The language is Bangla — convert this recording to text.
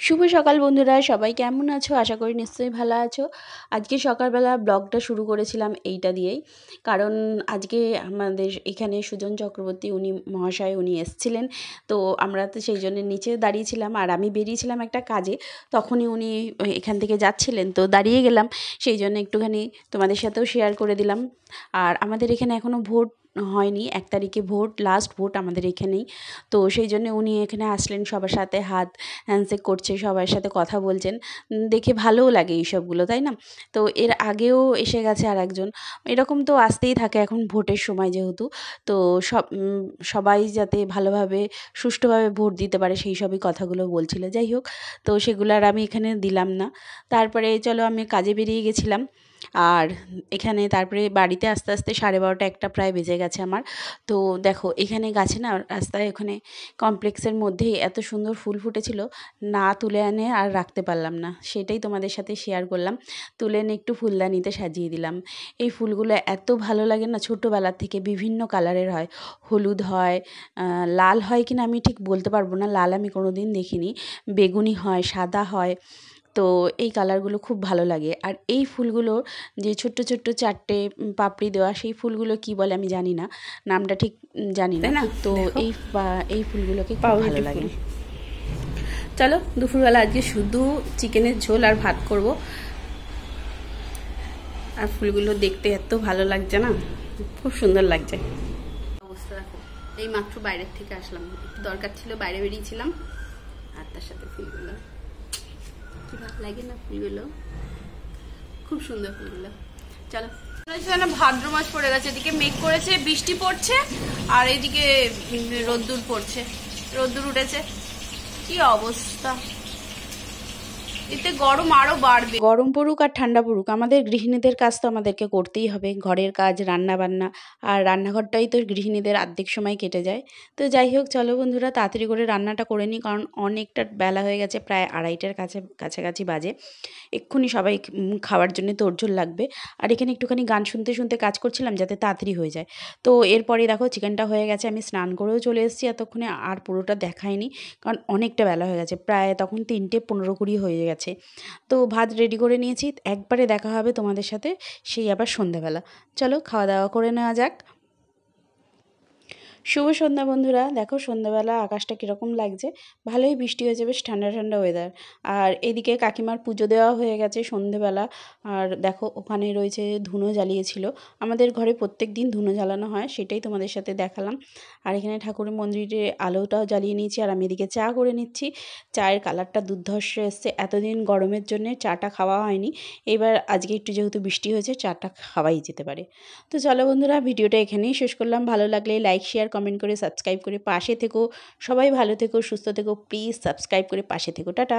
শুভ সকাল বন্ধুরা, সবাই কেমন আছো? আশা করি নিশ্চয়ই ভালো আছো। আজকে সকালবেলা ব্লগটা শুরু করেছিলাম এইটা দিয়েই, কারণ আজকে আমাদের এখানে সুজন চক্রবর্তী উনি এসেছিলেন। তো আমরা তো সেই জন্য নিচে দাঁড়িয়েছিলাম, আর আমি বেরিয়েছিলাম একটা কাজে। তখনই উনি এখান থেকে যাচ্ছিলেন, তো দাঁড়িয়ে গেলাম। সেই জন্য একটুখানি তোমাদের সাথেও শেয়ার করে দিলাম। আর আমাদের এখানে এখনও ভোট হয়নি, 1 তারিখে ভোট, লাস্ট ভোট আমাদের এখানেই। তো সেই জন্য উনি এখানে আসলেন, সবার সাথে হাত হ্যান্ডশেক করছে, সবার সাথে কথা বলছেন। দেখে ভালোও লাগে এইসবগুলো, তাই না? তো এর আগেও এসে গেছে আরেকজন। এরকম তো আসতেই থাকে এখন ভোটের সময় যেহেতু। তো সবাই যাতে ভালোভাবে সুষ্ঠুভাবে ভোট দিতে পারে সেই সবই কথাগুলো বলছিল। যাই হোক, তো সেগুলো আর আমি এখানে দিলাম না। তারপরে চলো আমি কাজে বেরিয়ে গেছিলাম। আর এখানে তারপরে বাড়িতে আস্তে আস্তে 12:30 1টা প্রায় বেজে গেছে আমার। তো দেখো এখানে গাছে না, রাস্তায় ওখানে কমপ্লেক্সের মধ্যেই এত সুন্দর ফুল ফুটেছিল, না তুলে এনে আর রাখতে পারলাম না। সেটাই তোমাদের সাথে শেয়ার করলাম। তুলে এনে একটু ফুলদানিতে সাজিয়ে দিলাম। এই ফুলগুলো এত ভালো লাগে না, ছোটোবেলার থেকে বিভিন্ন কালারের হয়। হলুদ হয়, লাল হয় কিনা আমি ঠিক বলতে পারবো না, লাল আমি কোনো দিন দেখিনি। বেগুনি হয়, সাদা হয়। তো এই কালারগুলো খুব ভালো লাগে। আর এই ফুলগুলো যে ছোট্ট ছোট্ট 4টে পাপড়ি দেওয়া, সেই ফুলগুলো কি বলে আমি জানি না, নামটা ঠিক জানি না। তো এই ফুলগুলোকে খুব ভালো লাগে। চলো দুপুরবেলা আজকে শুধু চিকেনের ঝোল আর ভাত করব। আর ফুলগুলো দেখতে এত ভালো লাগছে না, খুব সুন্দর লাগছে। অবস্থা দেখো, এই মাত্র বাইরের থেকে আসলাম, একটু দরকার ছিল, বাইরে বেরিয়েছিলাম। আর তার সাথে ফুলগুলো কি ভালো লাগে না, ফুলগুলো খুব সুন্দর ফুলগুলো। চলো, ভাদ্র মাস পড়ে গেছে, এদিকে মেঘ করেছে, বৃষ্টি পড়ছে, আর এদিকে রোদ্দুর পড়ছে, রোদ্দুর উঠেছে। কি অবস্থা, এতে গরম আরো বাড়বে। গরম পড়ুক আর ঠান্ডা পড়ুক, আমাদের গৃহিণীদের কাজ তো আমাদেরকে করতেই হবে। ঘরের কাজ, রান্না বান্না, আর রান্নাঘরটাই তো গৃহিণীদের অর্ধেক সময় কেটে যায়। তো যাই হোক, চলো বন্ধুরা তাড়াতাড়ি করে রান্নাটা করে নিই, কারণ অনেকটা বেলা হয়ে গেছে, প্রায় 2:30টার কাছাকাছি বাজে। এক্ষুনি সবাই খাওয়ার জন্য তোড়জোড় লাগবে। আর এখানে একটুখানি গান শুনতে শুনতে কাজ করছিলাম যাতে তাড়াতাড়ি হয়ে যায়। তো এরপরে দেখো চিকেনটা হয়ে গেছে, আমি স্নান করেও চলে এসেছি এতক্ষণে, আর পুরোটা দেখাইনি কারণ অনেকটা বেলা হয়ে গেছে, প্রায় তখন 3:15-20 হয়ে গেছে। তো ভাত রেডি করে নিয়েছি, একবারে দেখা হবে তোমাদের সাথে সেই আবার সন্ধ্যাবেলা। চলো খাওয়া দাওয়া করে নেওয়া যাক। শুভ সন্ধ্যা বন্ধুরা, দেখো সন্ধ্যাবেলা আকাশটা কীরকম লাগছে, ভালোই বৃষ্টি হয়েছে, বেশ ঠান্ডা ঠান্ডা ওয়েদার। আর এদিকে কাকিমার পুজো দেওয়া হয়ে গেছে সন্ধ্যেবেলা। আর দেখো ওখানে রয়েছে ধুনো জ্বালিয়েছিল, আমাদের ঘরে প্রত্যেক দিন ধুনো জ্বালানো হয়, সেটাই তোমাদের সাথে দেখালাম। আর এখানে ঠাকুরের মন্দিরে আলোটাও জ্বালিয়ে নিয়েছি, আর আমি এদিকে চা করে নিচ্ছি। চায়ের কালারটা দুর্ধর্ষ এসছে, এতদিন গরমের জন্য চাটা খাওয়া হয়নি, এবার আজকে একটু যেহেতু বৃষ্টি হয়েছে চাটা খাওয়াই যেতে পারে। তো চলো বন্ধুরা, ভিডিওটা এখানেই শেষ করলাম। ভালো লাগলে লাইক, শেয়ার, কমেন্ট করে সাবস্ক্রাইব করে পাশে থেকো। সবাই ভালো থেকো, সুস্থ থেকো, প্লিজ সাবস্ক্রাইব করে পাশে থেকো। টাটা।